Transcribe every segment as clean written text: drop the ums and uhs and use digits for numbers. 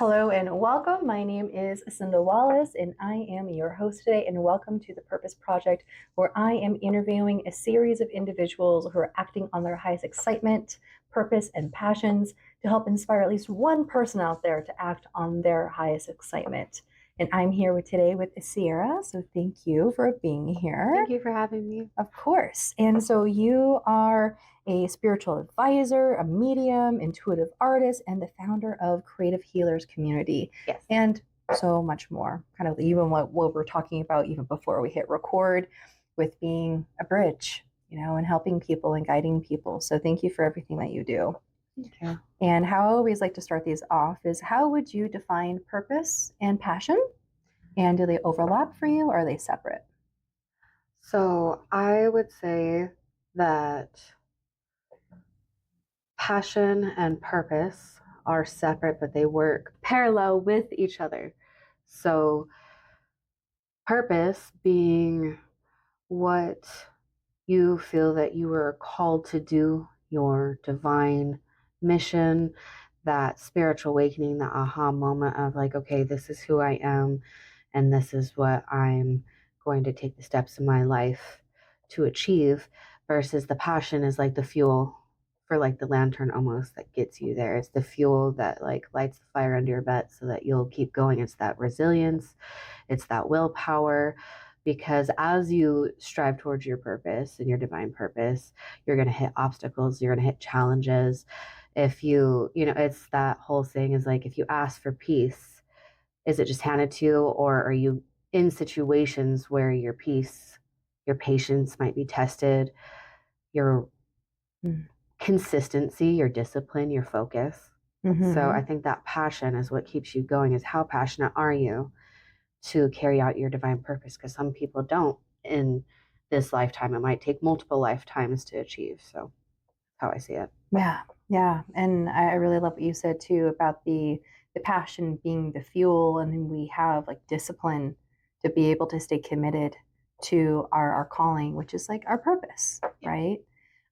Hello and welcome. My name is Cyndal Wallace, and I am your host today. And welcome to the Purpose Project, where I am interviewing a series of individuals who are acting on their highest excitement, purpose, and passions to help inspire at least one person out there to act on their highest excitement. And I'm here today with Sierra, so thank you for being here. Thank you for having me. Of course. And so you are a spiritual advisor, a medium, intuitive artist, and the founder of Creative Healers Community. Yes. And so much more. Kind of even what we're talking about even before we hit record with being a bridge, and helping people and guiding people. So thank you for everything that you do. Thank you. And how I always like to start these off is, how would you define purpose and passion? And do they overlap for you, or are they separate? So I would say that passion and purpose are separate, but they work parallel with each other. So purpose being what you feel that you were called to do, your divine mission, that spiritual awakening, the aha moment of like, okay, this is who I am, and this is what I'm going to take the steps in my life to achieve, versus the passion is like the fuel for like the lantern almost that gets you there. It's the fuel that like lights the fire under your butt so that you'll keep going. It's that resilience, it's that willpower, because as you strive towards your purpose and your divine purpose, you're going to hit obstacles, you're going to hit challenges. If it's that whole thing is like, if you ask for peace, is it just handed to you, or are you in situations where your peace, your patience might be tested, your consistency, your discipline, your focus? So I think that passion is what keeps you going, is how passionate are you to carry out your divine purpose? Because some people don't in this lifetime. It might take multiple lifetimes to achieve. So that's how I see it. Yeah. And I really love what you said too about the passion being the fuel, and then we have like discipline to be able to stay committed to our calling, which is like our purpose, right?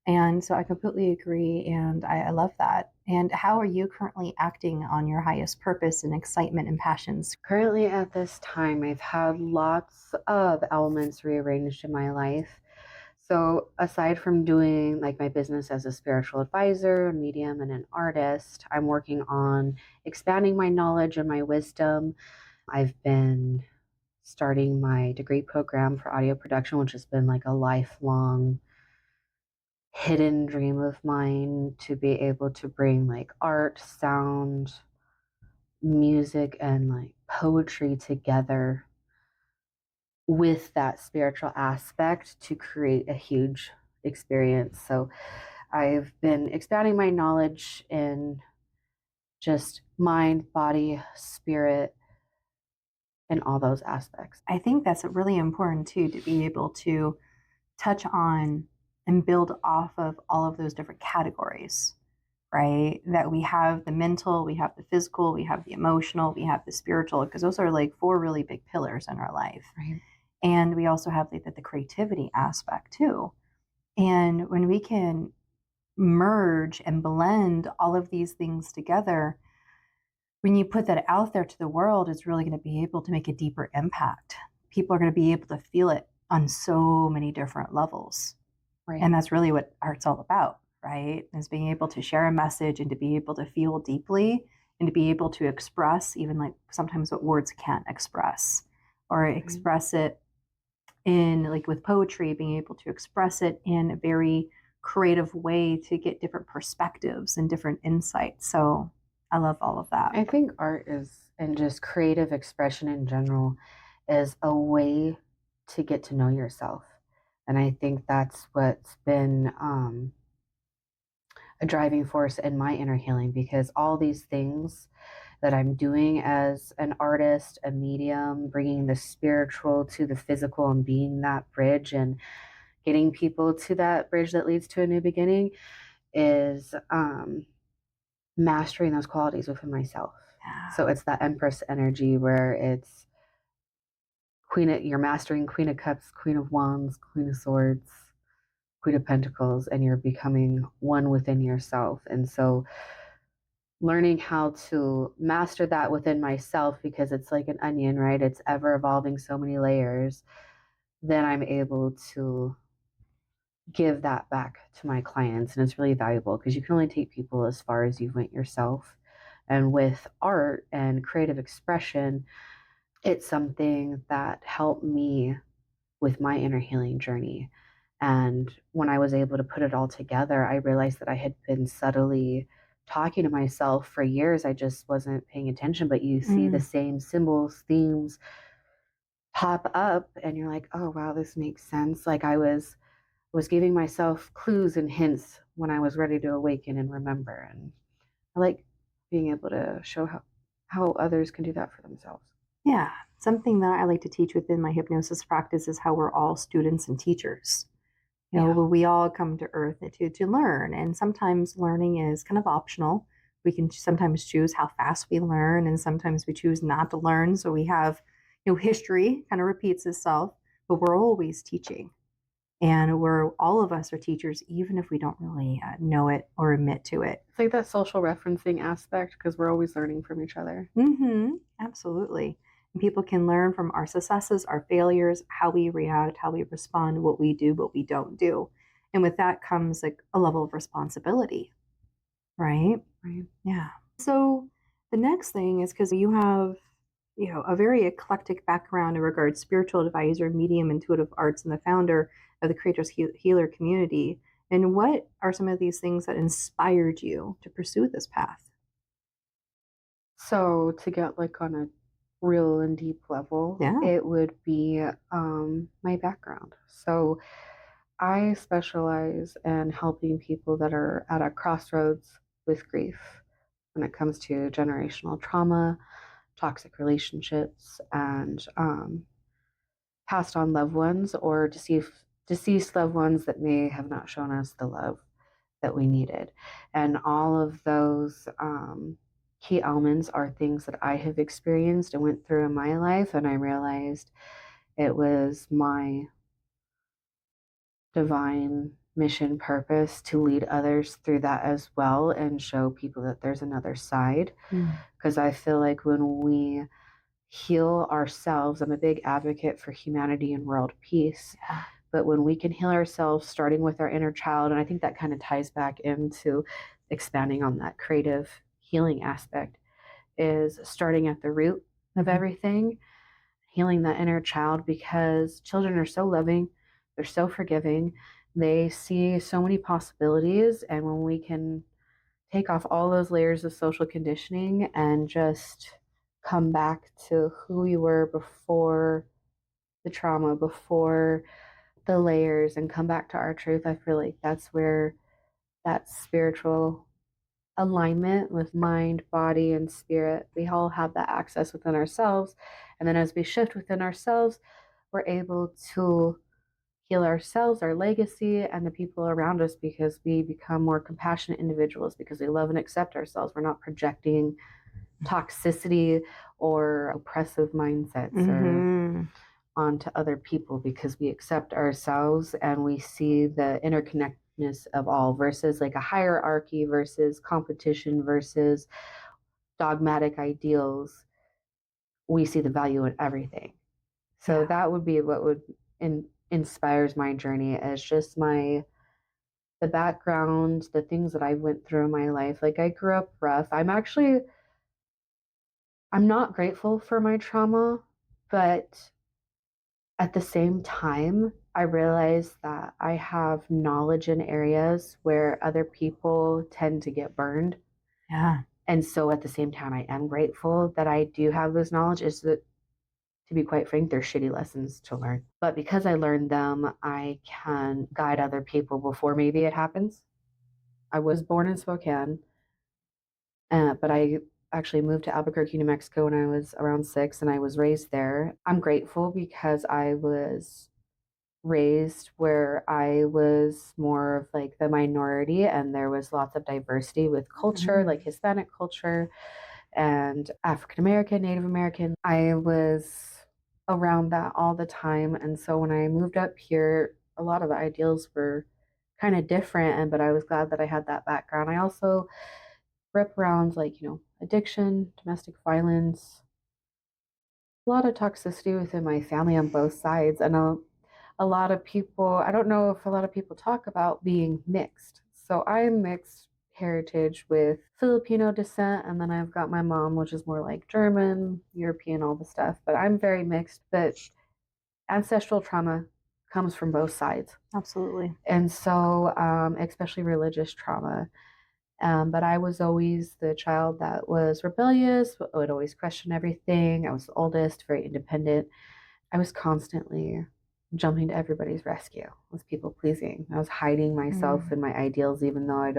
And so I completely agree, and I love that. And how are you currently acting on your highest purpose and excitement and passions? Currently at this time, I've had lots of elements rearranged in my life. So aside from doing like my business as a spiritual advisor, a medium, and an artist, I'm working on expanding my knowledge and my wisdom. I've been starting my degree program for audio production, which has been like a lifelong hidden dream of mine, to be able to bring like art, sound, music, and like poetry together with that spiritual aspect to create a huge experience. So I've been expanding my knowledge in just mind, body, spirit, and all those aspects. I think that's really important too, to be able to touch on and build off of all of those different categories, right? That we have the mental, we have the physical, we have the emotional, we have the spiritual, because those are like four really big pillars in our life. Right. And we also have the creativity aspect too. And when we can merge and blend all of these things together, when you put that out there to the world, it's really going to be able to make a deeper impact. People are going to be able to feel it on so many different levels. Right. And that's really what art's all about, right? Is being able to share a message and to be able to feel deeply and to be able to express even like sometimes what words can't express, or express it in like with poetry, being able to express it in a very creative way to get different perspectives and different insights. So I love all of that. I think art is, and just creative expression in general, is a way to get to know yourself. And I think that's what's been a driving force in my inner healing, because all these things that I'm doing as an artist, a medium, bringing the spiritual to the physical and being that bridge and getting people to that bridge that leads to a new beginning, is mastering those qualities within myself. Yeah. So it's that Empress energy where it's you're mastering Queen of Cups, Queen of Wands, Queen of Swords, Queen of Pentacles, and you're becoming one within yourself. And so learning how to master that within myself because it's like an onion, right? It's ever evolving so many layers. Then I'm able to give that back to my clients. And it's really valuable because you can only take people as far as you went yourself. And with art and creative expression, it's something that helped me with my inner healing journey. And when I was able to put it all together, I realized that I had been subtly talking to myself for years. I just wasn't paying attention, but you see the Mm. same symbols, themes pop up, and you're like, oh, wow, this makes sense. Like I was giving myself clues and hints when I was ready to awaken and remember. And I like being able to show how others can do that for themselves. Yeah. Something that I like to teach within my hypnosis practice is how we're all students and teachers. Yeah. We all come to Earth to learn, and sometimes learning is kind of optional. We can sometimes choose how fast we learn, and sometimes we choose not to learn. So we have, history kind of repeats itself, but we're always teaching, and we're all of us are teachers, even if we don't really know it or admit to it. It's like that social referencing aspect because we're always learning from each other. Absolutely. And people can learn from our successes, our failures, how we react, how we respond, what we do, what we don't do. And with that comes like a level of responsibility, right? Right. Yeah. So the next thing is because you have, a very eclectic background in regards spiritual advisor, medium, intuitive arts, and the founder of the Creators Healer community. And what are some of these things that inspired you to pursue this path? So to get like on a real and deep level, Yeah. it would be my background. So I specialize in helping people that are at a crossroads with grief when it comes to generational trauma, toxic relationships, and passed on loved ones or deceased loved ones that may have not shown us the love that we needed. And all of those key elements are things that I have experienced and went through in my life. And I realized it was my divine mission purpose to lead others through that as well and show people that there's another side. Mm. Because I feel like when we heal ourselves, I'm a big advocate for humanity and world peace. Yeah. But when we can heal ourselves, starting with our inner child, and I think that kind of ties back into expanding on that creative healing aspect, is starting at the root of Mhm. everything, healing that inner child, because children are so loving, they're so forgiving, they see so many possibilities. And when we can take off all those layers of social conditioning and just come back to who we were before the trauma, before the layers, and come back to our truth, I feel like that's where that spiritual alignment with mind, body, and spirit, we all have that access within ourselves. And then as we shift within ourselves, we're able to heal ourselves, our legacy, and the people around us because we become more compassionate individuals because we love and accept ourselves. We're not projecting toxicity or oppressive mindsets or Mhm. onto other people because we accept ourselves and we see the interconnectedness of all versus like a hierarchy versus competition versus dogmatic ideals. We see the value in everything. So Yeah. that would be what would inspires my journey as just the background, the things that I went through in my life. Like I grew up rough. I'm not grateful for my trauma, but at the same time, I realize that I have knowledge in areas where other people tend to get burned. Yeah. And so at the same time, I am grateful that I do have those knowledge. Is that, to be quite frank, they're shitty lessons to learn. But because I learned them, I can guide other people before maybe it happens. I was born in Spokane, but I actually moved to Albuquerque, New Mexico when I was around 6, and I was raised there. I'm grateful because I was raised where I was more of like the minority and there was lots of diversity with culture, like Mhm. Hispanic culture and African American, Native American. I was around that all the time. And so when I moved up here, a lot of the ideals were kind of different, but I was glad that I had that background. I also rip around like, addiction, domestic violence, a lot of toxicity within my family on both sides. And a lot of people, I don't know if a lot of people talk about being mixed. So I'm mixed heritage with Filipino descent, and then I've got my mom, which is more like German, European, all the stuff. But I'm very mixed. But ancestral trauma comes from both sides. Absolutely. And so, especially religious trauma. But I was always the child that was rebellious, would always question everything. I was the oldest, very independent. I was constantly jumping to everybody's rescue. I was people pleasing. I was hiding myself and my ideals, even though I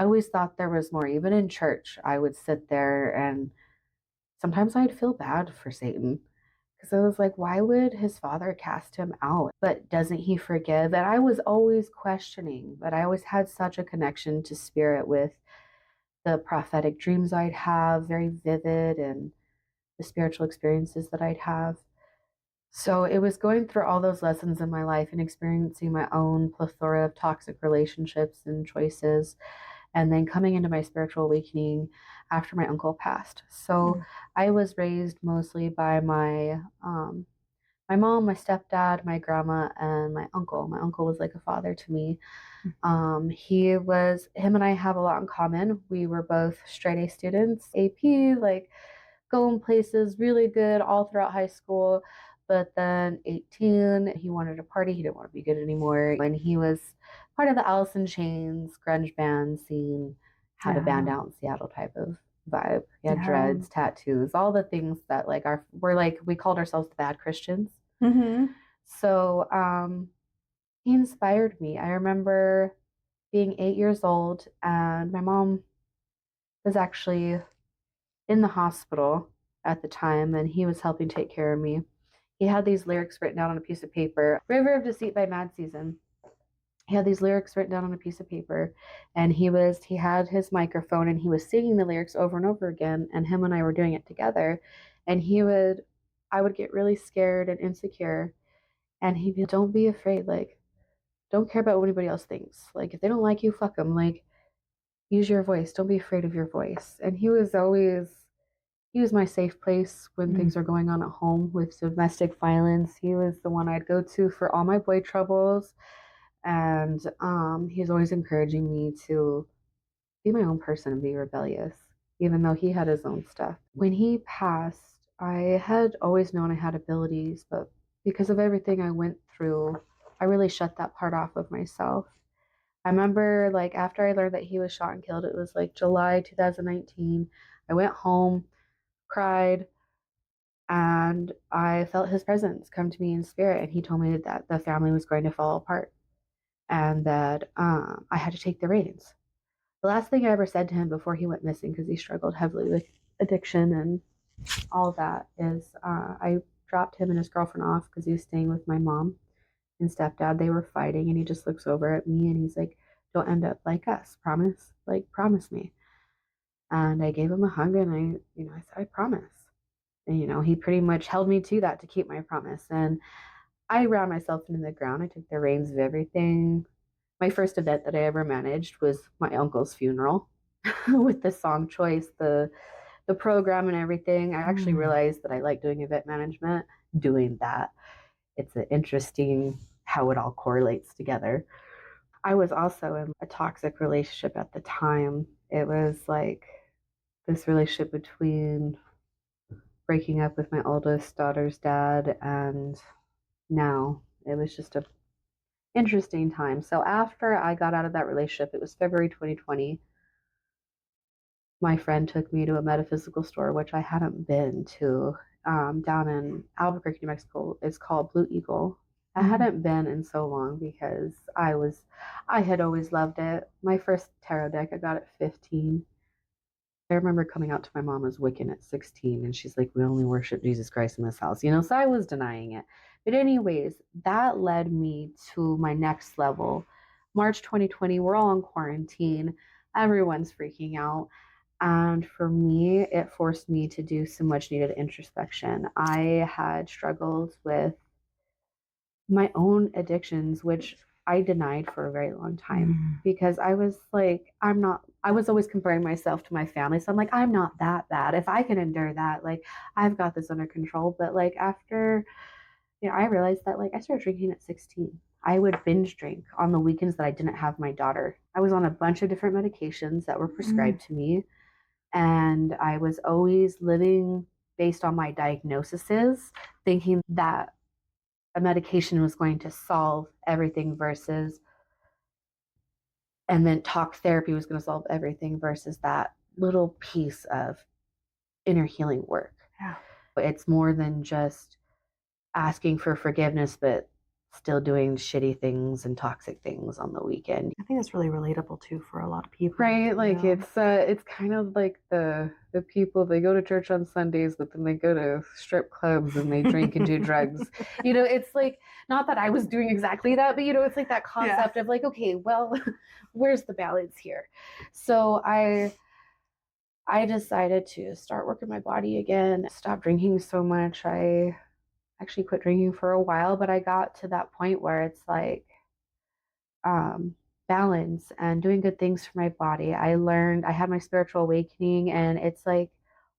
always thought there was more. Even in church, I would sit there and sometimes I'd feel bad for Satan because I was like, why would his father cast him out? But doesn't he forgive? And I was always questioning, but I always had such a connection to spirit with the prophetic dreams I'd have, very vivid, and the spiritual experiences that I'd have. So it was going through all those lessons in my life and experiencing my own plethora of toxic relationships and choices, and then coming into my spiritual awakening after my uncle passed. So I was raised mostly by my mom, my stepdad, my grandma, and my uncle. My uncle was like a father to me. Him and I have a lot in common. We were both straight A students, AP, like going places really good all throughout high school. But then 18, he wanted to party. He didn't want to be good anymore. And he was part of the Alice in Chains grunge band scene, had a band out in Seattle type of vibe. He had dreads, tattoos, all the things that like we called ourselves the bad Christians. Mm-hmm. So he inspired me. I remember being 8 years old, and my mom was actually in the hospital at the time, and he was helping take care of me. He had these lyrics written down on a piece of paper. River of Deceit by Mad Season. He had these lyrics written down on a piece of paper, and he had his microphone and he was singing the lyrics over and over again, and him and I were doing it together. And I would get really scared and insecure, and he'd be, don't be afraid, like, don't care about what anybody else thinks. Like, if they don't like you, fuck them. Like, use your voice. Don't be afraid of your voice. And he was my safe place when things are going on at home with domestic violence. He was the one I'd go to for all my boy troubles. And he's always encouraging me to be my own person and be rebellious, even though he had his own stuff. When he passed, I had always known I had abilities, but because of everything I went through, I really shut that part off of myself. I remember, like, after I learned that he was shot and killed, it was like July 2019. I went home, cried, and I felt his presence come to me in spirit. And he told me that the family was going to fall apart and that I had to take the reins. The last thing I ever said to him before he went missing, because he struggled heavily with addiction and all that, is I dropped him and his girlfriend off because he was staying with my mom and stepdad. They were fighting, and he just looks over at me and he's like, don't end up like us, promise, like, promise me. And I gave him a hug, and I said, I promise. And, he pretty much held me to that to keep my promise. And I ran myself into the ground. I took the reins of everything. My first event that I ever managed was my uncle's funeral with the song choice, the program and everything. I actually realized that I like doing event management, doing that. It's interesting how it all correlates together. I was also in a toxic relationship at the time. It was like this relationship between breaking up with my oldest daughter's dad, and now it was just a interesting time. So after I got out of that relationship, it was February 2020. My friend took me to a metaphysical store, which I hadn't been to, down in Albuquerque, New Mexico. It's called Blue Eagle. I hadn't been in so long because I had always loved it. My first tarot deck I got at 15. I remember coming out to my mom as Wiccan at 16, and she's like, we only worship Jesus Christ in this house, so I was denying it. But anyways, that led me to my next level. March 2020, we're all in quarantine. Everyone's freaking out. And for me, it forced me to do some much needed introspection. I had struggled with my own addictions, which I denied for a very long time Mm. because I was like, I was always comparing myself to my family. So I'm like, I'm not that bad. If I can endure that, like, I've got this under control. But like, after, I realized that like I started drinking at 16. I would binge drink on the weekends that I didn't have my daughter. I was on a bunch of different medications that were Mm. prescribed to me. And I was always living based on my diagnoses, thinking that a medication was going to solve everything versus, and then talk therapy was going to solve everything versus that little piece of inner healing work. Yeah. It's more than just asking for forgiveness, but still doing shitty things and toxic things on the weekend. I think it's really relatable too for a lot of people. Right, like Yeah. it's kind of like the people, they go to church on Sundays, but then they go to strip clubs and they drink and do drugs. It's like, not that I was doing exactly that, but it's like that Yeah. concept of like, okay, well, where's the balance here? So I decided to start working my body again, stop drinking so much. I actually quit drinking for a while, but I got to that point where it's like, um, balance and doing good things for my body. I had my spiritual awakening, and it's like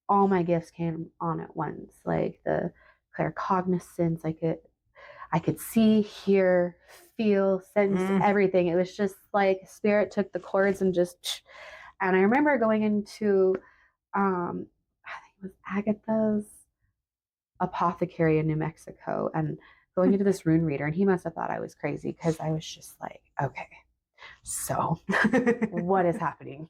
all my gifts came on at once. Like the claircognizance, I could see, hear, feel, sense Mm. everything. It was just like spirit took the cords and just. And I remember going into, I think it was Agatha's apothecary in New Mexico, and going into this rune reader, and he must have thought I was crazy because I was just like, okay, so what is happening?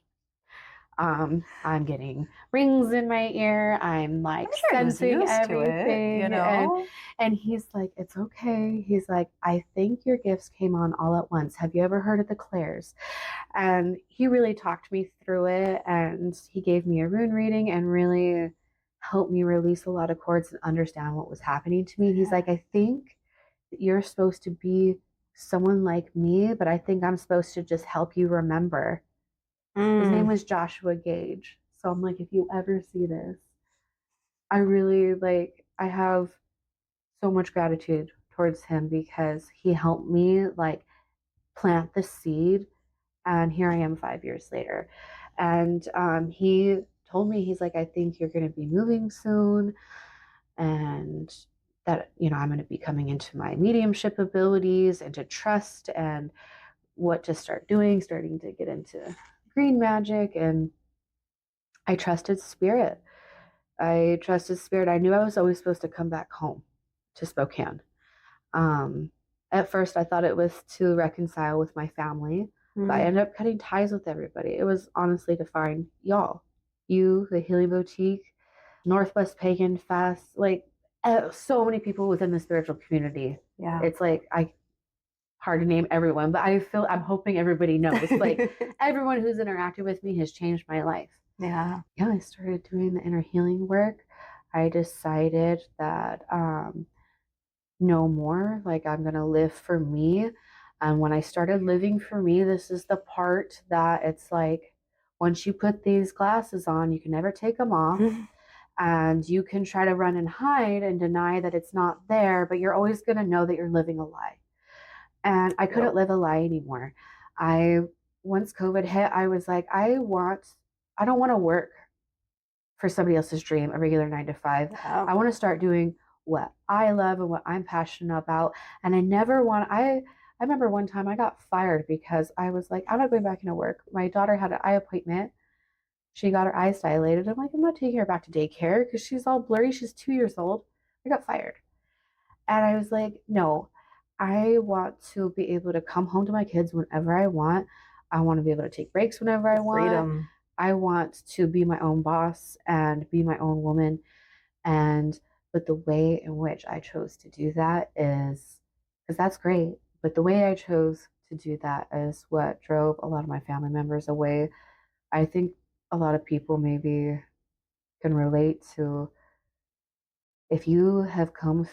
I'm getting rings in my ear. I'm like I'm sure he was sensing used to it, everything, and he's like, it's okay. He's like, I think your gifts came on all at once. Have you ever heard of the clairs? And he really talked me through it, and he gave me a rune reading and really helped me release a lot of cords and understand what was happening to me. He's like, I think that you're supposed to be someone like me, but I think I'm supposed to just help you remember. His name Mm. was Joshua Gage. So I'm like, if you ever see this, I really like, I have so much gratitude towards him because he helped me like plant the seed. And here I am 5 years later. And he told me, he's like, I think you're going to be moving soon. And that, I'm going to be coming into my mediumship abilities and to trust and what to start doing, starting to get into green magic. And I trusted spirit. I trusted spirit. I knew I was always supposed to come back home to Spokane. Um, at first, I thought it was to reconcile with my family, but I Mm. ended up cutting ties with everybody. It was honestly to find y'all, you, the Healing Boutique, Northwest Pagan Fest, like so many people within the spiritual community. Yeah. It's like hard to name everyone, but I'm hoping everybody knows. Like everyone who's interacted with me has changed my life. Yeah. Yeah, I started doing the inner healing work. I decided that no more, like I'm going to live for me. And when I started living for me, this is the part that it's like, once you put these glasses on, you can never take them off. And you can try to run and hide and deny that it's not there, but you're always going to know that you're living a lie. And I couldn't Yep. live a lie anymore. I Once COVID hit, I was like, I don't want to work for somebody else's dream, a regular 9 to 5. Yeah. I want to start doing what I love and what I'm passionate about. And I remember one time I got fired because I was like, I'm not going back into work. My daughter had an eye appointment. She got her eyes dilated. I'm like, I'm not taking her back to daycare because she's all blurry. She's 2 years old. I got fired. And I was like, no, I want to be able to come home to my kids whenever I want. I want to be able to take breaks whenever I want. Freedom. I want to be my own boss and be my own woman. And but the way in which I chose to do that is, because that's great, but the way I chose to do that is what drove a lot of my family members away. I think a lot of people maybe can relate to, if you have come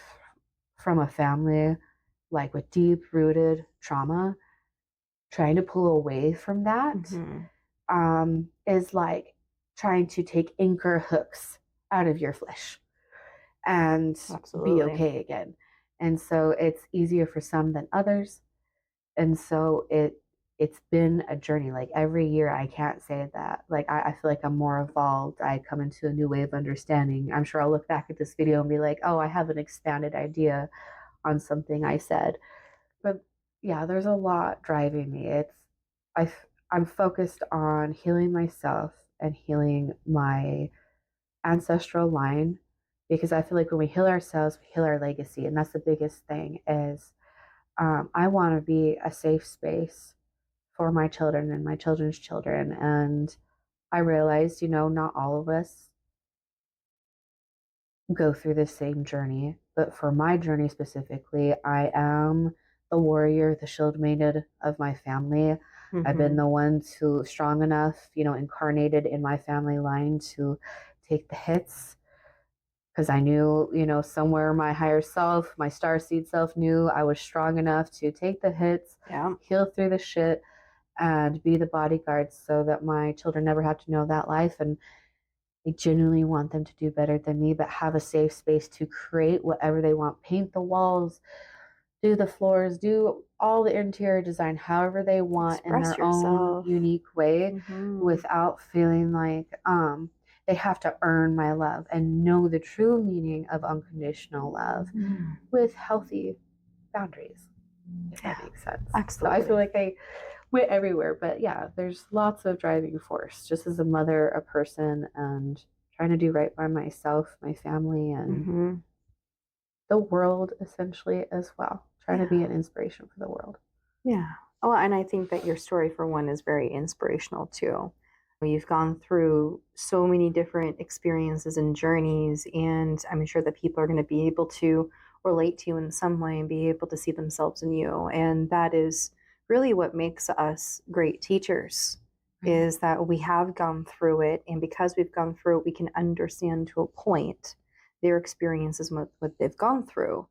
from a family like with deep rooted trauma, trying to pull away from that Mm-hmm. is like trying to take anchor hooks out of your flesh and be Absolutely. okay again. And so it's easier for some than others. And so it's been a journey. Like every year, I can't say that. Like I feel like I'm more evolved. I come into a new way of understanding. I'm sure I'll look back at this video and be like, oh, I have an expanded idea on something I said. But yeah, there's a lot driving me. I I'm focused on healing myself and healing my ancestral line because I feel like when we heal ourselves, we heal our legacy, and that's the biggest thing. Is I want to be a safe space for my children and my children's children, and I realized, not all of us go through the same journey. But for my journey specifically, I am the warrior, the shield maiden of my family. I've been the one to strong enough, incarnated in my family line to take the hits because I knew, somewhere my higher self, my star seed self knew I was strong enough to take the hits, Yeah. heal through the shit, and be the bodyguard so that my children never have to know that life. And I genuinely want them to do better than me, but have a safe space to create whatever they want, paint the walls, do the floors, do all the interior design however they want in Express their own yourself. unique way Mm-hmm. without feeling like they have to earn my love and know the true meaning of unconditional love with healthy boundaries, if that makes sense. Absolutely. So I feel like I went everywhere, but yeah, there's lots of driving force just as a mother, a person, and trying to do right by myself, my family, and the world essentially as well. Trying to be an inspiration for the world. Yeah. Oh, and I think that your story, for one, is very inspirational too. You've gone through so many different experiences and journeys, and I'm sure that people are going to be able to relate to you in some way and be able to see themselves in you. And that is really what makes us great teachers, is that we have gone through it. And because we've gone through it, we can understand to a point their experiences, what they've gone through.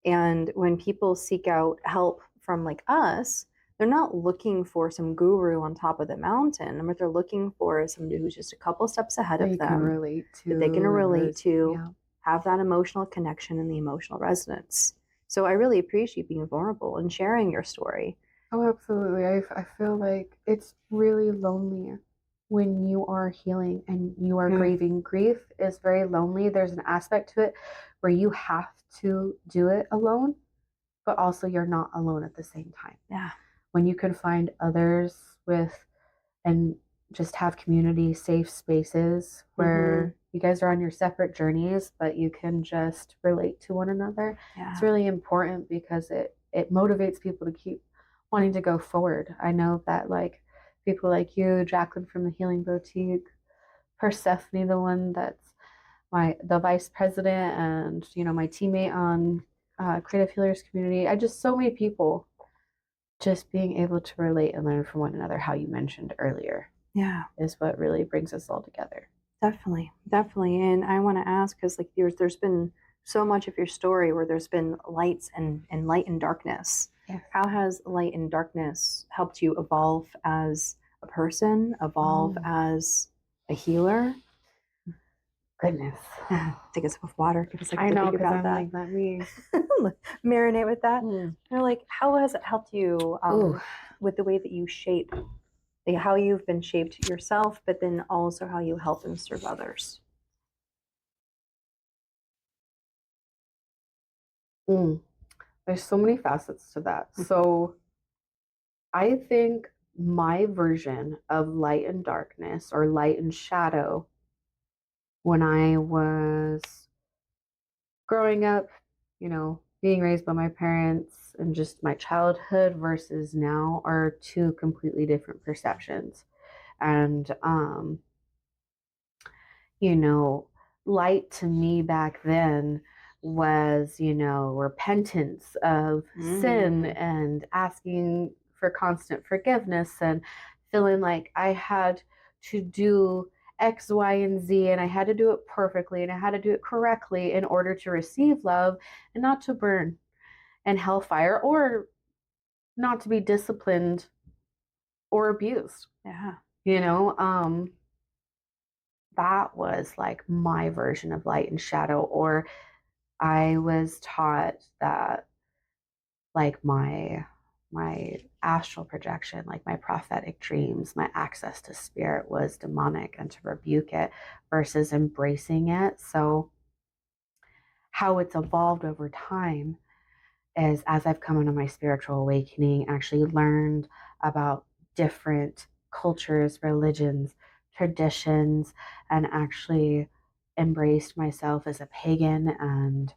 And when people seek out help from like us, they're not looking for some guru on top of the mountain. What they're looking for is somebody who's just a couple steps ahead of them, that they can relate to, have that emotional connection and the emotional resonance. So I really appreciate you being vulnerable and sharing your story. Oh, absolutely. I feel like it's really lonely when you are healing and you are grieving. Grief is very lonely. There's an aspect to it where you have to do it alone, but also you're not alone at the same time. Yeah. When you can find others with and just have community safe spaces where you guys are on your separate journeys, but you can just relate to one another. Yeah. It's really important because it motivates people to keep wanting to go forward. I know that like people like you, Jacqueline from the Healing Boutique, Persephone, the one that's the vice president, and my teammate on Creative Healers Community. I just so many people just being able to relate and learn from one another, how you mentioned earlier, is what really brings us all together. Definitely. And I want to ask, because like there's been so much of your story where there's been lights and light and darkness. Yes. How has light and darkness helped you evolve as a person, evolve as a healer? Goodness. Take a sip of water. Give us like I to know, think because about I'm that. like, let me marinate with that. You're like, how has it helped you with the way that you shape, like how you've been shaped yourself, but then also how you help and serve others? There's so many facets to that. So I think my version of light and darkness, or light and shadow, when I was growing up, being raised by my parents and just my childhood versus now, are two completely different perceptions. And light to me back then was, repentance of sin and asking for constant forgiveness and feeling like I had to do X, Y, and Z, and I had to do it perfectly and I had to do it correctly in order to receive love and not to burn in hellfire or not to be disciplined or abused. Yeah. That was like my version of light and shadow. Or I was taught that like my astral projection, like my prophetic dreams, my access to spirit was demonic, and to rebuke it versus embracing it. So, how it's evolved over time is as I've come into my spiritual awakening, actually learned about different cultures, religions, traditions, and actually embraced myself as a pagan and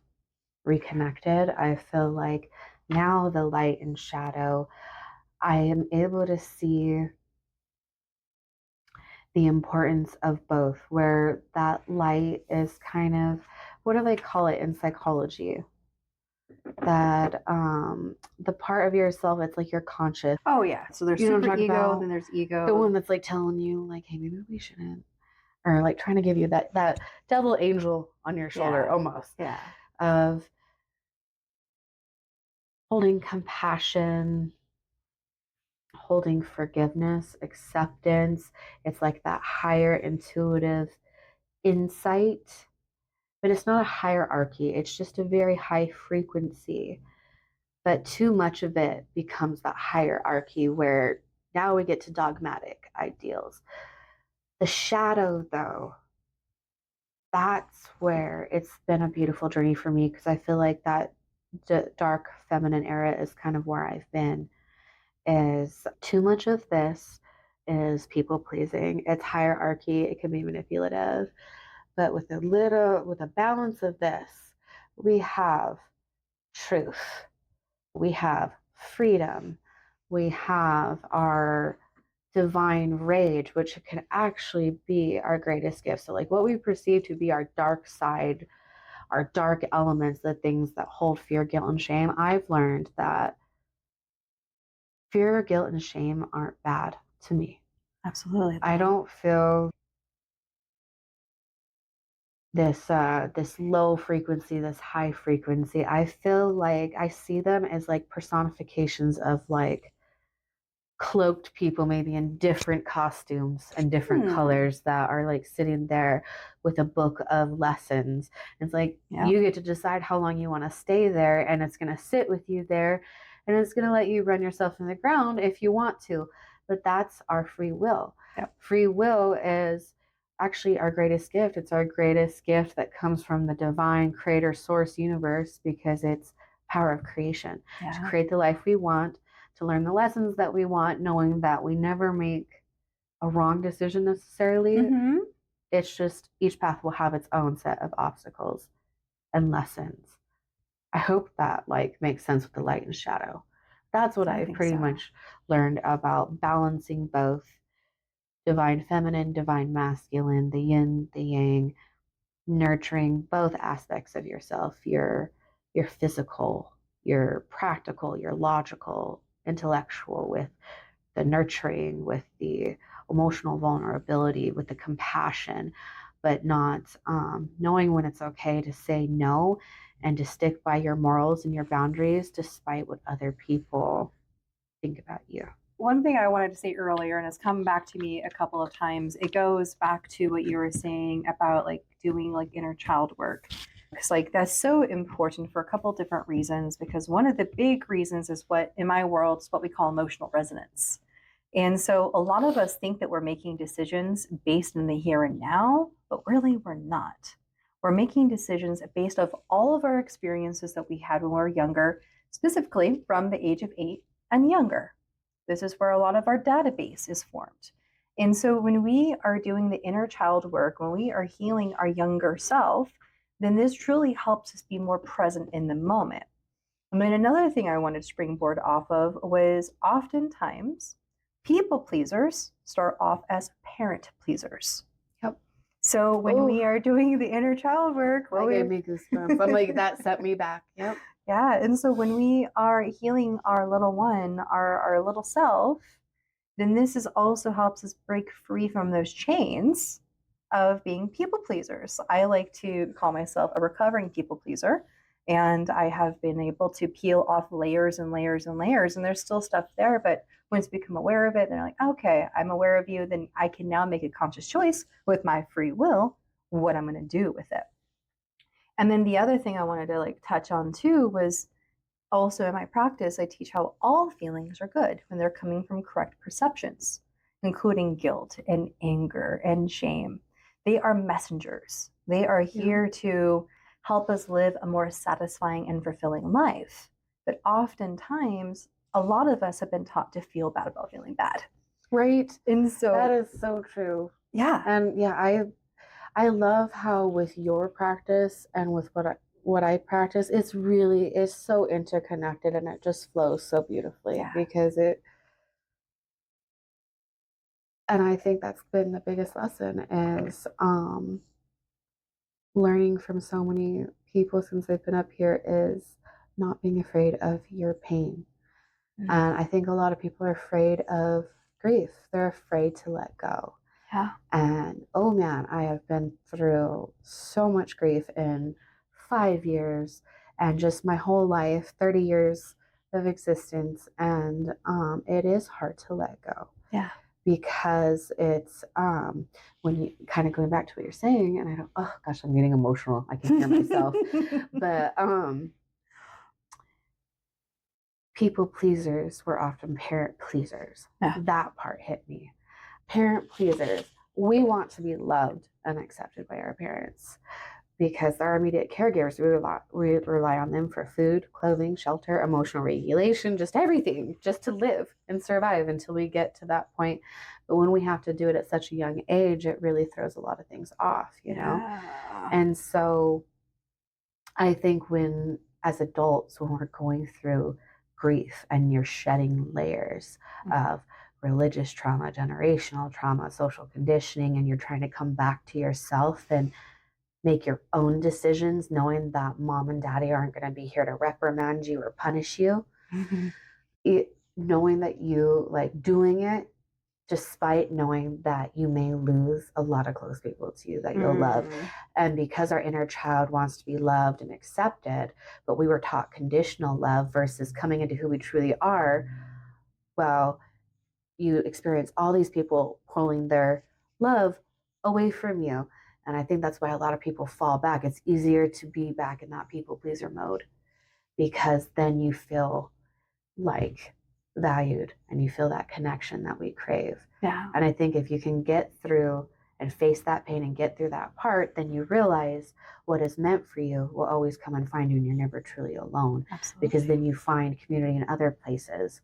reconnected. I feel like now the light and shadow, I am able to see the importance of both, where that light is kind of, what do they call it in psychology? That the part of yourself, it's like your conscious. Oh yeah. So there's You know what super I'm talking ego, about? then there's The one ego. that's like telling you, like, hey, maybe we shouldn't, or like trying to give you that devil angel on your shoulder, Yeah. almost, Yeah. of holding compassion, holding forgiveness, acceptance. It's like that higher intuitive insight, but it's not a hierarchy. It's just a very high frequency. But too much of it becomes that hierarchy where now we get to dogmatic ideals. The shadow, though, that's where it's been a beautiful journey for me, because I feel like that dark feminine era is kind of where I've been. Is too much of this is people pleasing. It's hierarchy. It can be manipulative, but with a balance of this, we have truth, we have freedom, we have our divine rage, which can actually be our greatest gift. So, like what we perceive to be our dark side, our dark elements, the things that hold fear, guilt, and shame, I've learned that fear, guilt, and shame aren't bad to me. Absolutely. I don't feel this low frequency, this high frequency. I feel like I see them as like personifications of like cloaked people, maybe in different costumes and different Hmm. colors, that are like sitting there with a book of lessons. It's like Yeah. you get to decide how long you want to stay there, and it's going to sit with you there, and it's going to let you run yourself in the ground if you want to. But that's our free will. Yep. Free will is actually our greatest gift. It's our greatest gift that comes from the divine creator source universe, because it's power of creation to Yeah. create the life we want, to learn the lessons that we want, knowing that we never make a wrong decision necessarily. Mm-hmm. It's just each path will have its own set of obstacles and lessons. I hope that like makes sense with the light and shadow. That's what I I've think pretty so. much learned about balancing both divine feminine, divine masculine, the yin, the yang, nurturing both aspects of yourself, your physical, your practical, your logical, intellectual, with the nurturing, with the emotional vulnerability, with the compassion, but not knowing when it's okay to say no, and to stick by your morals and your boundaries despite what other people think about you. One thing I wanted to say earlier, and it's come back to me a couple of times, it goes back to what you were saying about like doing like inner child work. Because like that's so important for a couple different reasons. Because one of the big reasons is what in my world is what we call emotional resonance. And so a lot of us think that we're making decisions based in the here and now, but really we're not. We're making decisions based off all of our experiences that we had when we were younger, specifically from the age of 8 and younger. This is where a lot of our database is formed. And so when we are doing the inner child work, when we are healing our younger self, then this truly helps us be more present in the moment. And then another thing I wanted to springboard off of was oftentimes people pleasers start off as parent pleasers. Yep. So when Oh, we are doing the inner child work, that gave me goosebumps. I'm like, that set me back. Yep. yeah, and so when we are healing our little one, our little self, then this is also helps us break free from those chains of being people pleasers. I like to call myself a recovering people pleaser, and I have been able to peel off layers and layers and layers, and there's still stuff there, but once you become aware of it, then you're like, okay, I'm aware of you, then I can now make a conscious choice with my free will what I'm going to do with it. And then the other thing I wanted to like touch on too was Also, in my practice, I teach how all feelings are good when they're coming from correct perceptions, including guilt and anger and shame. They are messengers. They are Yeah. here to help us live a more satisfying and fulfilling life. But oftentimes, a lot of us have been taught to feel bad about feeling bad. Right. And That so, is so true. yeah. And yeah, I love how with your practice and with what I practice, it's so interconnected and it just flows so beautifully Yeah. because it and I think that's been the biggest lesson is learning from so many people since they've been up here is not being afraid of your pain. Mm. And I think a lot of people are afraid of grief. They're afraid to let go. Yeah. And oh man, I have been through so much grief in 5 years and just my whole life, 30 years of existence. And it is hard to let go Yeah. because it's when you kind of going back to what you're saying, and I don't, oh gosh, I'm getting emotional. I can hear myself. But people pleasers were often parent pleasers. Yeah. That part hit me. Parent pleasers. We want to be loved and accepted by our parents because they're our immediate caregivers. We rely on them for food, clothing, shelter, emotional regulation, just everything, just to live and survive until we get to that point. But when we have to do it at such a young age, it really throws a lot of things off, you know? Yeah. And so I think when, as adults, when we're going through grief and you're shedding layers of religious trauma, generational trauma, social conditioning, and you're trying to come back to yourself and make your own decisions, knowing that mom and daddy aren't going to be here to reprimand you or punish you, knowing that you like doing it despite knowing that you may lose a lot of close people to you that you'll love. And because our inner child wants to be loved and accepted, but we were taught conditional love versus coming into who we truly are, well, you experience all these people pulling their love away from you. And I think that's why a lot of people fall back. It's easier to be back in that people pleaser mode because then you feel like valued and you feel that connection that we crave. Yeah. And I think if you can get through and face that pain and get through that part, then you realize what is meant for you will always come and find you and you're never truly alone. Absolutely. Because then you find community in other places,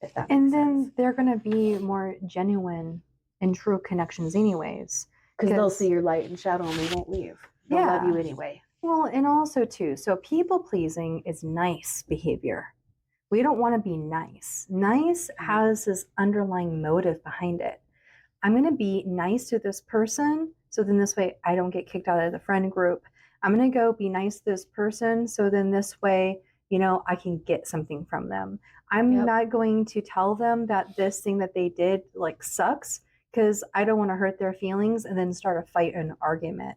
if that And makes then sense. they're going to be more genuine and true connections anyways. Because they'll see your light and shadow and they won't leave. They'll love you anyway. Well, and also too, so people pleasing is nice behavior. We don't want to be nice. Nice has this underlying motive behind it. I'm going to be nice to this person, so then this way I don't get kicked out of the friend group. I'm going to go be nice to this person, so then this way, I can get something from them. I'm not going to tell them that this thing that they did like sucks because I don't want to hurt their feelings and then start a fight or an argument.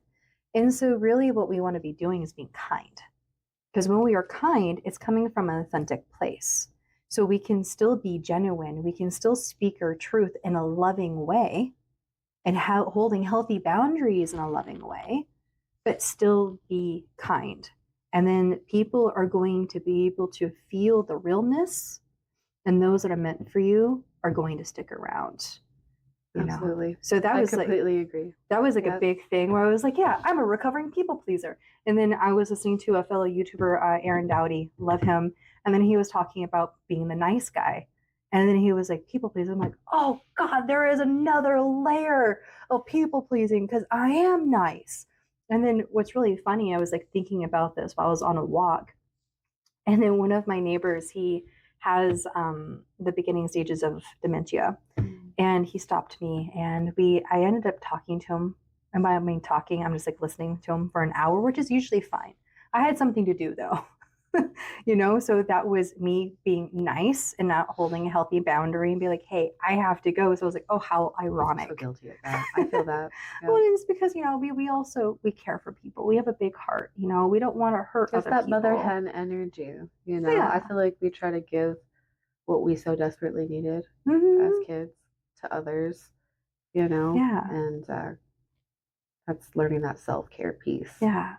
And so really what we want to be doing is being kind. Because when we are kind, it's coming from an authentic place. So we can still be genuine. We can still speak our truth in a loving way and holding healthy boundaries in a loving way, but still be kind. And then people are going to be able to feel the realness, and those that are meant for you are going to stick around. Absolutely. So that was completely agree. That was like a big thing where I was like, yeah, I'm a recovering people pleaser. And then I was listening to a fellow YouTuber, Aaron Dowdy, love him. And then he was talking about being the nice guy. And then he was like, people pleasing. I'm like, oh God, there is another layer of people pleasing because I am nice. And then what's really funny, I was like thinking about this while I was on a walk. And then one of my neighbors, he has the beginning stages of dementia. And he stopped me and I ended up talking to him. And by I mean talking, I'm just like listening to him for an hour, which is usually fine. I had something to do though. So that was me being nice and not holding a healthy boundary and be like, hey, I have to go. So I was like, oh, how ironic. I'm so guilty of that. I feel that. Yeah. Well, it's because, we care for people. We have a big heart, we don't want to hurt just other that people. mother hen energy, Yeah. I feel like we try to give what we so desperately needed as kids to others, Yeah. and that's learning that self-care piece. Yeah.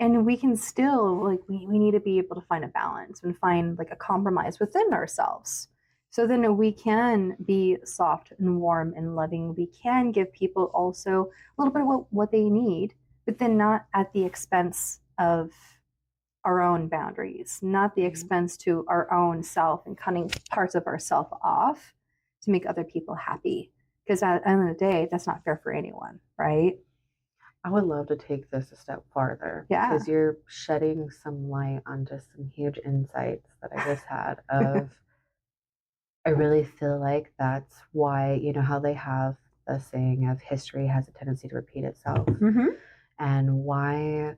and we can still like we need to be able to find a balance and find like a compromise within ourselves, so then we can be soft and warm and loving. We can give people also a little bit of what they need, but then not at the expense of our own boundaries, not the expense to our own self and cutting parts of ourself off to make other people happy, because at the end of the day that's not fair for anyone, right? I would love to take this a step farther Yeah. because you're shedding some light onto some huge insights that I just had of I really feel like that's why, you know, how they have the saying of history has a tendency to repeat itself, Mm-hmm. and why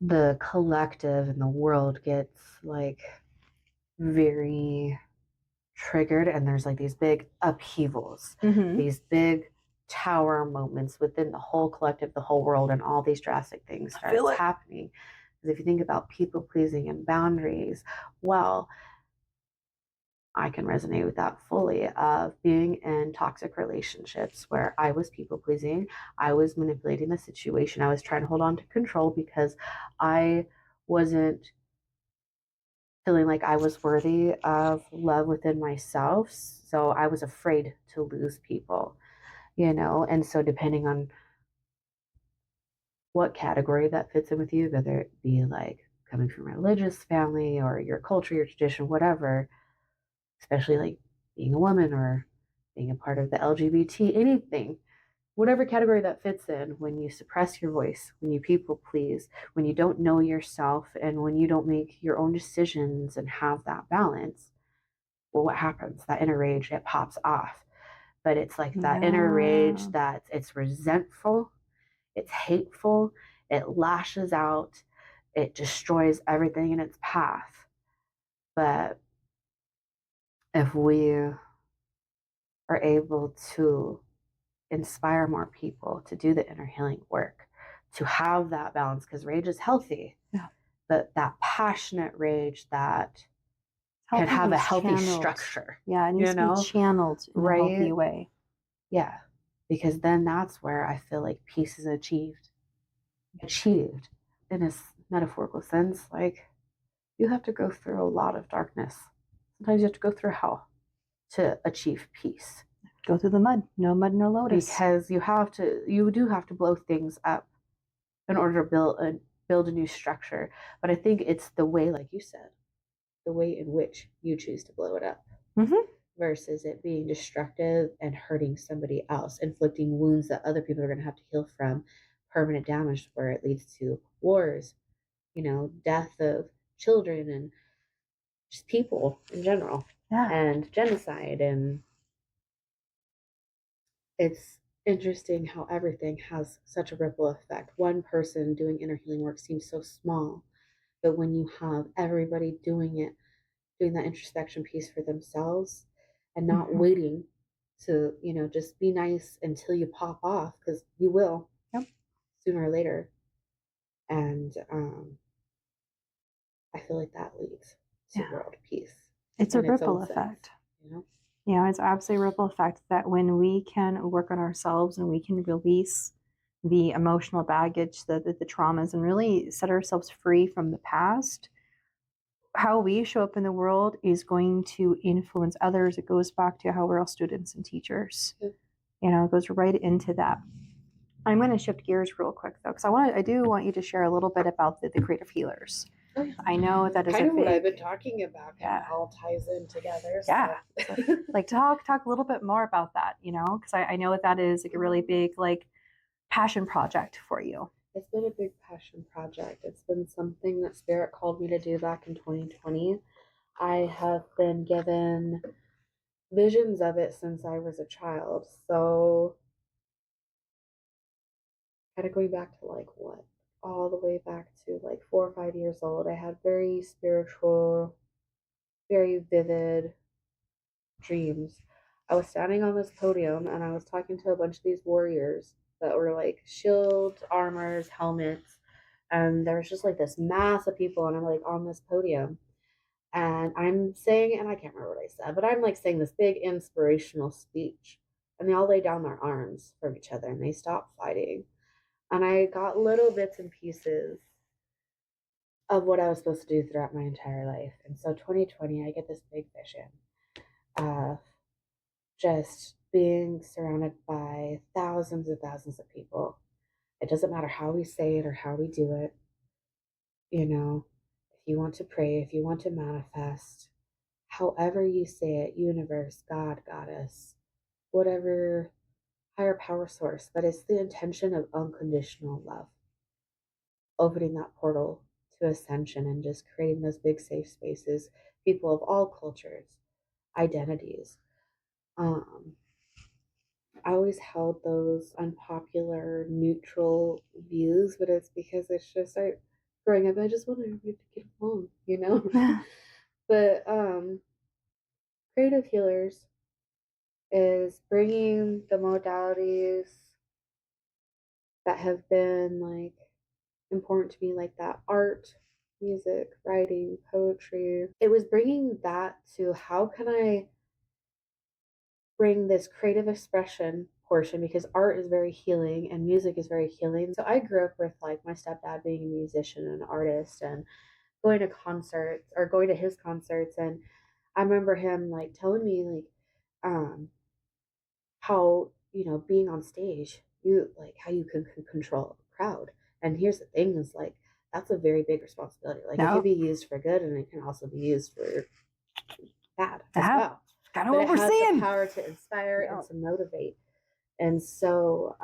the collective and the world gets like very triggered, and there's like these big upheavals, Mm-hmm. these big tower moments within the whole collective, the whole world, and all these drastic things starts happening. Because if you think about people pleasing and boundaries, well, I can resonate with that fully of being in toxic relationships where I was people pleasing, I was manipulating the situation, I was trying to hold on to control because I wasn't feeling like I was worthy of love within myself. So I was afraid to lose people, you know? And so, depending on what category that fits in with you, whether it be like coming from a religious family or your culture, your tradition, whatever, especially like being a woman or being a part of the LGBT, anything, whatever category that fits in, when you suppress your voice, when you people please, when you don't know yourself, and when you don't make your own decisions and have that balance, well, what happens? That inner rage, it pops off. But it's like that inner rage that it's resentful, it's hateful, it lashes out, it destroys everything in its path. But if we are able to inspire more people to do the inner healing work, to have that balance, because rage is healthy, Yeah. but that passionate rage that can have a healthy channeled. Structure. Yeah, it needs to be channeled in a healthy way. Yeah, because then that's where I feel like peace is achieved. Achieved in a metaphorical sense, like you have to go through a lot of darkness. Sometimes you have to go through hell to achieve peace. Go through the mud. No mud, no lotus. Because you do have to blow things up in order to build a new structure. But I think it's the way, like you said, the way in which you choose to blow it up, versus it being destructive and hurting somebody else, inflicting wounds that other people are going to have to heal from, permanent damage where it leads to wars, you know, death of children and just people in general, and genocide. And it's interesting how everything has such a ripple effect. One person doing inner healing work seems so small, but when you have everybody doing it, doing that introspection piece for themselves and not waiting to, you know, just be nice until you pop off, because you will, sooner or later. And I feel like that leads to world peace. It's a ripple effect. You know? Yeah, it's absolutely a ripple effect that when we can work on ourselves and we can release the emotional baggage, the traumas, and really set ourselves free from the past, how we show up in the world is going to influence others. It goes back to how we're all students and teachers. You know, it goes right into that. I'm going to shift gears real quick though, because I do want you to share a little bit about the creative healers. I know that is kind of what I've been talking about. Kind of all ties in together. Yeah, so, like talk a little bit more about that. You know, because I know that is like a really big like passion project for you. It's been a big passion project. It's been something that Spirit called me to do back in 2020. I have been given visions of it since I was a child. So, kind of going back to like what? All the way back to like 4 or 5 years old. I had very spiritual, very vivid dreams. I was standing on this podium and I was talking to a bunch of these warriors that were like shields, armors, helmets. And there was just like this mass of people, and I'm like on this podium. And I'm saying, and I can't remember what I said, but I'm like saying this big inspirational speech. And they all lay down their arms from each other and they stop fighting. And I got little bits and pieces of what I was supposed to do throughout my entire life. And so 2020, I get this big vision of just being surrounded by thousands and thousands of people. It doesn't matter how we say it or how we do it. You know, if you want to pray, if you want to manifest, however you say it, universe, God, goddess, whatever higher power source, but it's the intention of unconditional love, opening that portal to ascension and just creating those big safe spaces, people of all cultures, identities. Um, I always held those unpopular, neutral views, but it's because it's just like growing up, I just wanted everybody to get along, you know? But creative healers is bringing the modalities that have been like important to me, like that art, music, writing, poetry. It was bringing that to how can I bring this creative expression portion, because art is very healing and music is very healing. So I grew up with like my stepdad being a musician and an artist and going to concerts or going to his concerts. And I remember him like telling me like how, you know, being on stage, you like how you can control a crowd. And here's the thing is like that's a very big responsibility. Like it can be used for good and it can also be used for bad as well. Gotta But it has the overseeing. power to inspire and to motivate. And so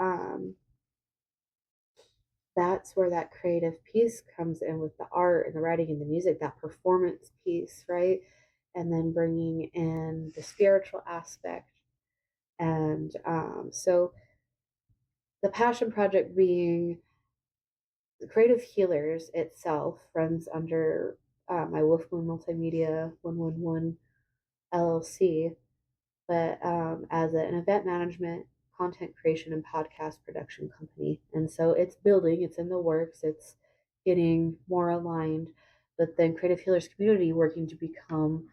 that's where that creative piece comes in with the art and the writing and the music, that performance piece, right? And then bringing in the spiritual aspect. And so the passion project being the creative healers itself runs under my Wolf Moon Multimedia 111 LLC, but as an event management, content creation, and podcast production company. And so it's building, it's in the works, it's getting more aligned. But then Creative Healers Community working to become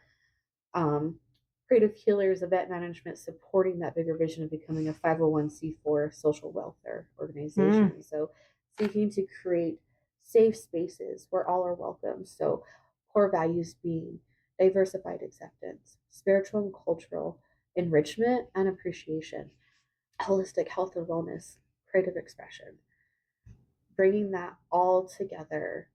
Creative Healers Event Management, supporting that bigger vision of becoming a 501c4 social welfare organization. So seeking to create safe spaces where all are welcome. So core values being diversified acceptance, spiritual and cultural enrichment and appreciation, holistic health and wellness, creative expression. Bringing that all together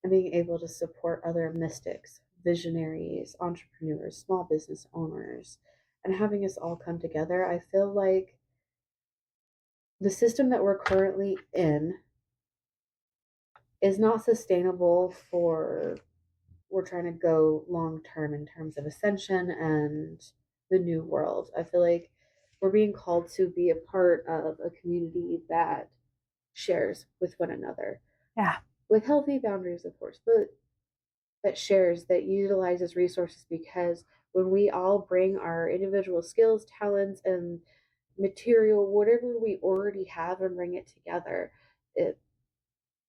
and being able to support other mystics, visionaries, entrepreneurs, small business owners, and having us all come together, I feel like the system that we're currently in is not sustainable for we're trying to go long term in terms of ascension and the new world. I feel like we're being called to be a part of a community that shares with one another. Yeah. With healthy boundaries, of course, but that shares, that utilizes resources, because when we all bring our individual skills, talents, and material, whatever we already have, and bring it together, it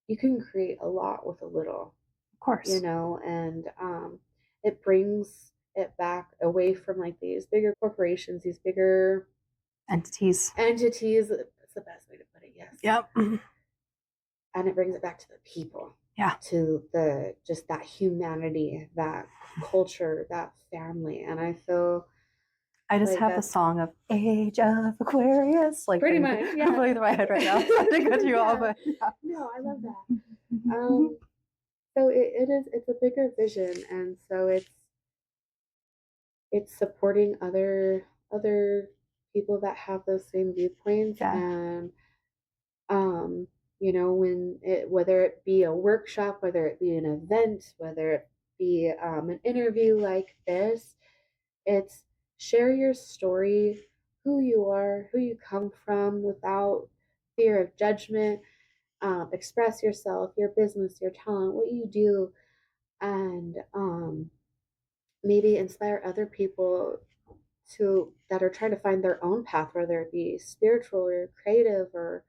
you can create a lot with a little, of course, you know. And it brings it back away from like these bigger corporations, these bigger entities. That's the best way to put it. Yes. Yep. And it brings it back to the people. Yeah. To the just that humanity, that culture, that family. And I feel I just have the song of Age of Aquarius, like pretty much, yeah, completely through my head right now. I didn't cut you off, but yeah. No, I love that. So it's a bigger vision, and so it's supporting other people that have those same viewpoints. Yeah. And you know, whether it be a workshop, whether it be an event, whether it be an interview like this, it's share your story, who you are, who you come from, without fear of judgment. Express yourself, your business, your talent, what you do, and maybe inspire other people to that are trying to find their own path, whether it be spiritual or creative, or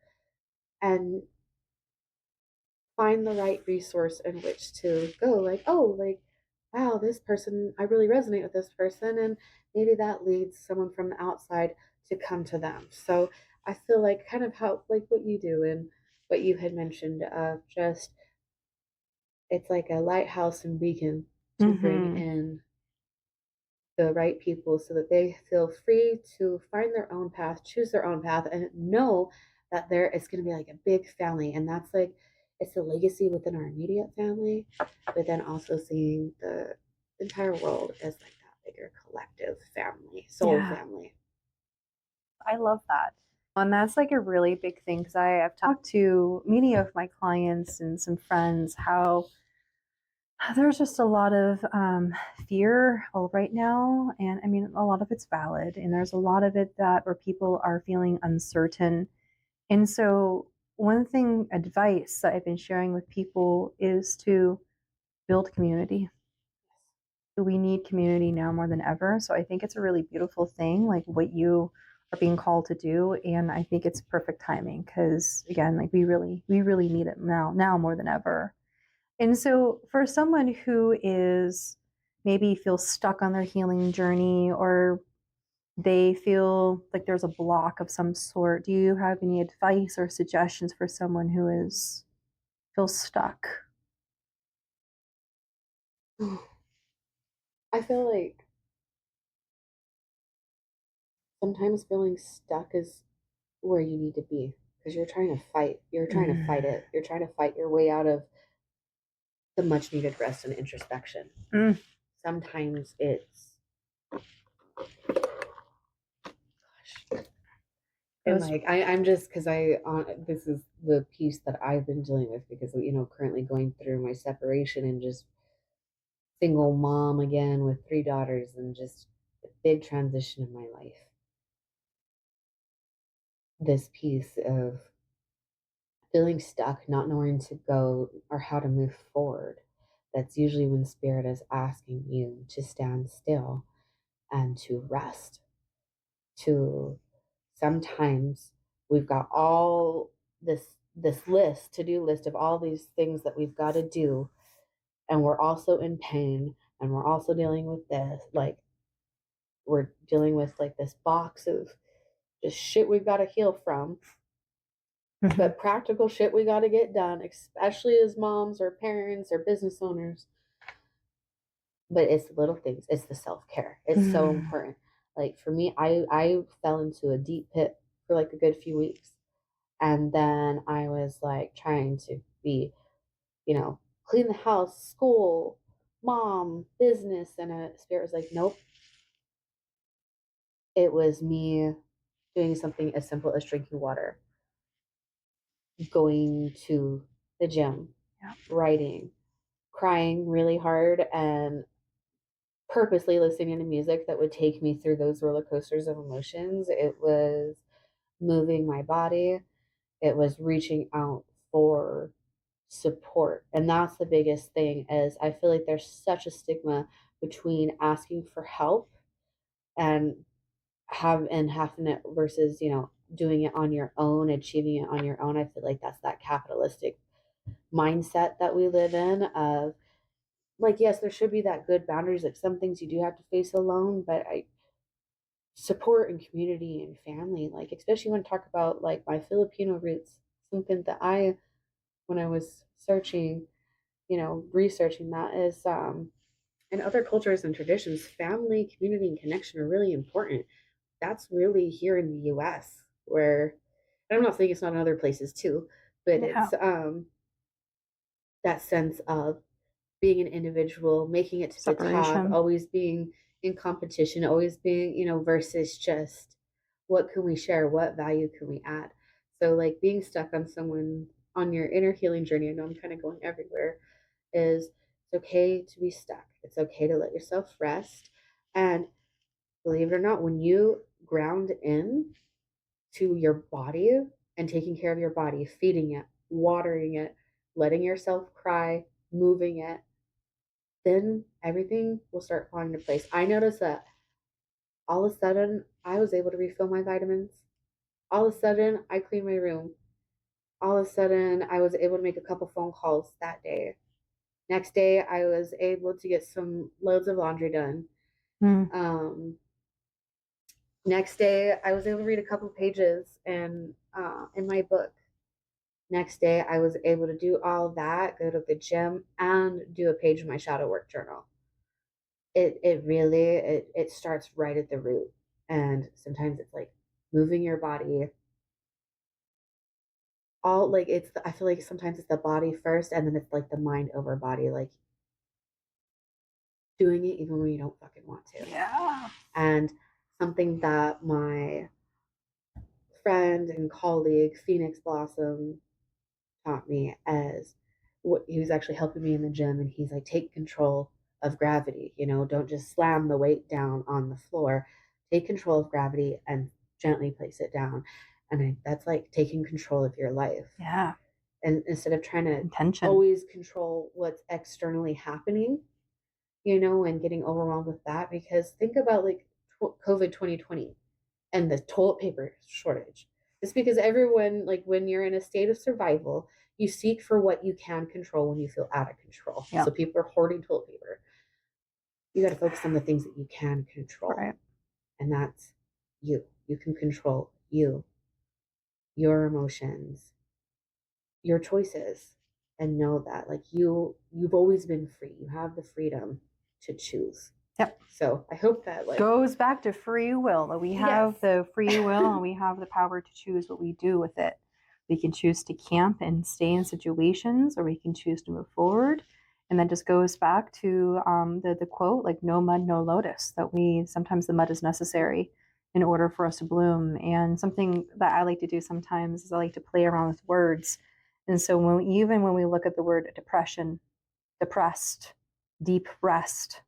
and find the right resource in which to go. Like, oh, like, wow, this person, I really resonate with this person, and maybe that leads someone from the outside to come to them. So I feel like kind of how like what you do and what you had mentioned of just it's like a lighthouse and beacon to bring Mm-hmm. in the right people so that they feel free to find their own path, choose their own path, and know that there is going to be like a big family. And that's like, it's a legacy within our immediate family, but then also seeing the entire world as like that bigger collective family, soul Yeah, family. I love that. And that's like a really big thing because I've talked to many of my clients and some friends how there's just a lot of fear all right now. And I mean, a lot of it's valid. And there's a lot of it that where people are feeling uncertain. And so, one thing, advice that I've been sharing with people is to build community. We need community now more than ever. So I think it's a really beautiful thing, like what you are being called to do. And I think it's perfect timing because again, like we really need it now more than ever. And so for someone who is maybe feels stuck on their healing journey or they feel like there's a block of some sort, do you have any advice or suggestions for someone who is feels stuck? I feel like sometimes feeling stuck is where you need to be because you're trying to fight Mm. it, you're trying to fight your way out of the much needed rest and introspection. Mm. Sometimes it's and Those, like I'm just because I on this is the piece that I've been dealing with because currently going through my separation and just single mom again with three daughters and just a big transition in my life. This piece of feeling stuck, not knowing to go or how to move forward. That's usually when spirit is asking you to stand still and to rest. To sometimes we've got all this list, to-do list of all these things that we've got to do, and we're also in pain and we're also dealing with this, like we're dealing with like this box of just shit we've got to heal from, mhm. but practical shit we got to get done, especially as moms or parents or business owners. But it's the little things, it's the self-care, it's so Mm. important. Like for me, I fell into a deep pit for like a good few weeks, and then I was like trying to be, clean the house, school, mom, business, and a spirit was like, nope. It was me doing something as simple as drinking water, going to the gym, Yeah. writing, crying really hard, and purposely listening to music that would take me through those roller coasters of emotions. It was moving my body. It was reaching out for support. And that's the biggest thing is I feel like there's such a stigma between asking for help and having it versus, doing it on your own, achieving it on your own. I feel like that's that capitalistic mindset that we live in of like, yes, there should be that good boundaries, like some things you do have to face alone, but I support and community and family, like especially when I talk about like my Filipino roots, something that I when I was searching, researching that is in other cultures and traditions, family, community, and connection are really important. That's really here in the US where and I'm not saying it's not in other places too, but Yeah. it's that sense of being an individual, making it to the top, Separation. always being in competition, always being, versus just what can we share, what value can we add. So like being stuck on someone on your inner healing journey, I know I'm kind of going everywhere, is it's okay to be stuck. It's okay to let yourself rest. And believe it or not, when you ground in to your body and taking care of your body, feeding it, watering it, letting yourself cry, moving it, then everything will start falling into place. I noticed that all of a sudden I was able to refill my vitamins. All of a sudden I cleaned my room. All of a sudden I was able to make a couple phone calls that day. Next day I was able to get some loads of laundry done. Mm. Um, Next day, I was able to read a couple pages in my book. Next day, I was able to do all that, go to the gym, and do a page in my shadow work journal. It really it starts right at the root, and sometimes it's like moving your body. All like I feel like sometimes it's the body first, and then it's like the mind over body, like doing it even when you don't fucking want to. Yeah. And something that my friend and colleague Phoenix Blossom taught me as what he was actually helping me in the gym, and he's like, take control of gravity, don't just slam the weight down on the floor, take control of gravity and gently place it down. And that's like taking control of your life. Yeah. And instead of trying to Intention. always control what's externally happening, and getting overwhelmed with that, because think about like COVID 2020 and the toilet paper shortage. It's because everyone, like when you're in a state of survival, you seek for what you can control when you feel out of control. Yep. So people are hoarding toilet paper. You got to focus on the things that you can control. Right. And that's you. You can control you, your emotions, your choices, and know that like you've always been free. You have the freedom to choose. Yep. So I hope that like goes back to free will, that we have the free will and we have the power to choose what we do with it. We can choose to camp and stay in situations, or we can choose to move forward. And that just goes back to the quote, like, no mud, no lotus, that sometimes the mud is necessary in order for us to bloom. And something that I like to do sometimes is I like to play around with words. And so even when we look at the word depression, depressed, deep rest,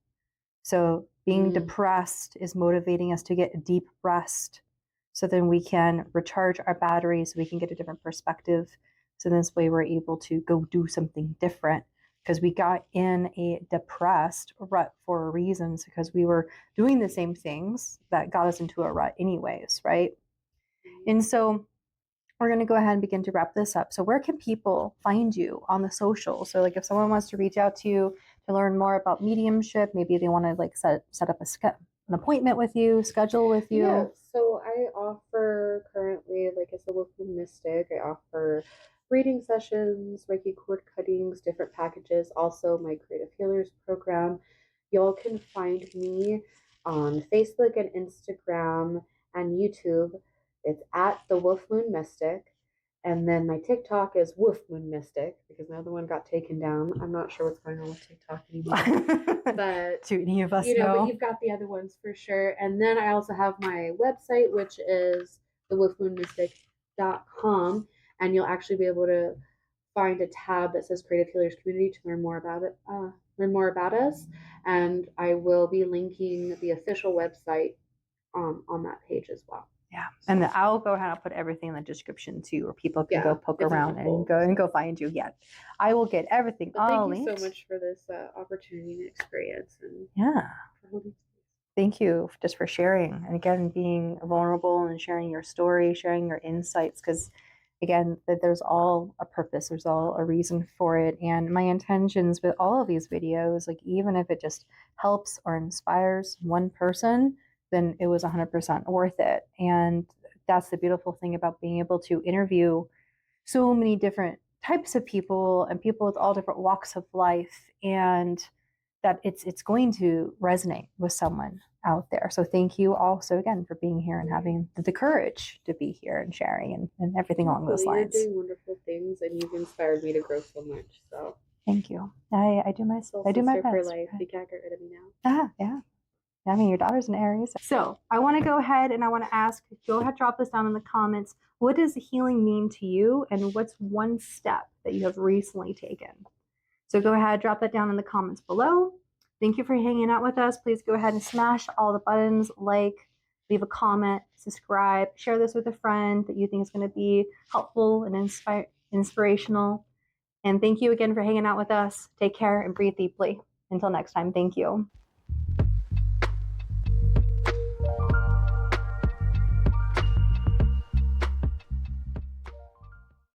so being depressed is motivating us to get deep rest, so then we can recharge our batteries, so we can get a different perspective. So this way we're able to go do something different, because we got in a depressed rut for a reason, because we were doing the same things that got us into a rut anyways, right? And so we're going to go ahead and begin to wrap this up. So where can people find you on the social? So like if someone wants to reach out to you to learn more about mediumship, maybe they want to like set up an appointment with you, schedule with you. Yeah, so I offer currently, like as a local mystic, I offer reading sessions, Reiki cord cuttings, different packages, also my Creative Healers program. Y'all can find me on Facebook and Instagram and YouTube. It's at the Wolf Moon Mystic. And then my TikTok is Wolf Moon Mystic, because my other one got taken down. I'm not sure what's going on with TikTok anymore. But to any of us but you've got the other ones for sure. And then I also have my website, which is thewolfmoonmystic.com, and you'll actually be able to find a tab that says Creative Healers Community to learn more about it, learn more about us. And I will be linking the official website on that page as well. Yeah, and I'll go ahead and put everything in the description too, where people can go poke around and go find you. Yeah, I will get everything. Thank you so much for this opportunity and experience. And for holding space. Thank you just for sharing, and again being vulnerable and sharing your story, sharing your insights, because again that there's all a purpose, there's all a reason for it. And my intentions with all of these videos, like even if it just helps or inspires one person, then it was 100% worth it. And that's the beautiful thing about being able to interview so many different types of people and people with all different walks of life, and that it's going to resonate with someone out there. So thank you also again for being here and having the courage to be here and sharing and everything along those lines. You're doing wonderful things, and you've inspired me to grow so much. So thank you. I do my best. For life. You can't get rid of me now. Yeah. I mean, your daughter's an Aries. So I want to go ahead and I want to ask, go ahead, drop this down in the comments. What does healing mean to you? And what's one step that you have recently taken? So go ahead, drop that down in the comments below. Thank you for hanging out with us. Please go ahead and smash all the buttons, like, leave a comment, subscribe, share this with a friend that you think is going to be helpful and inspirational. And thank you again for hanging out with us. Take care and breathe deeply. Until next time, thank you.